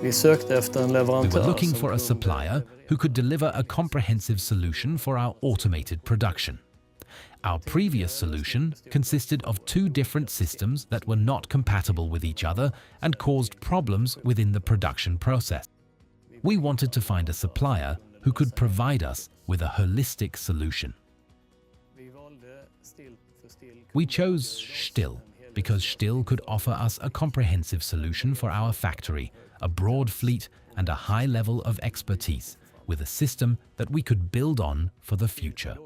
Vi sökte efter en We leverantör were looking som for a kunde supplier who could deliver a comprehensive solution for our automated production. Our previous solution consisted of two different systems that were not compatible with each other and caused problems within the production process. We wanted to find a supplier who could provide us with a holistic solution. Vi valde Stihl för Stihl. We chose Stihl because Stihl could offer us a comprehensive solution for our factory, a broad fleet and a high level of expertise, with a system that we could build on for the future.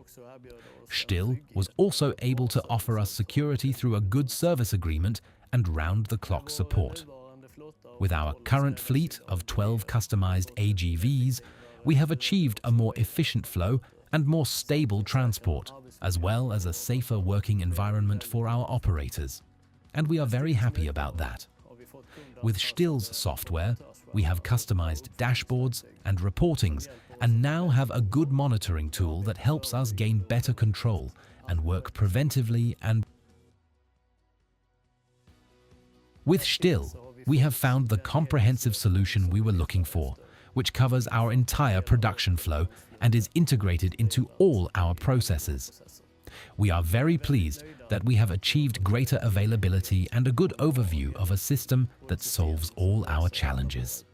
Stihl was also able to offer us security through a good service agreement and round-the-clock support. With our current fleet of 12 customized AGVs, we have achieved a more efficient flow and more stable transport, as well as a safer working environment for our operators. And we are very happy about that. With Stihl's software, we have customized dashboards and reportings, and now have a good monitoring tool that helps us gain better control and work preventively. And with Stihl, we have found the comprehensive solution we were looking for, which covers our entire production flow and is integrated into all our processes. We are very pleased that we have achieved greater availability and a good overview of a system that solves all our challenges.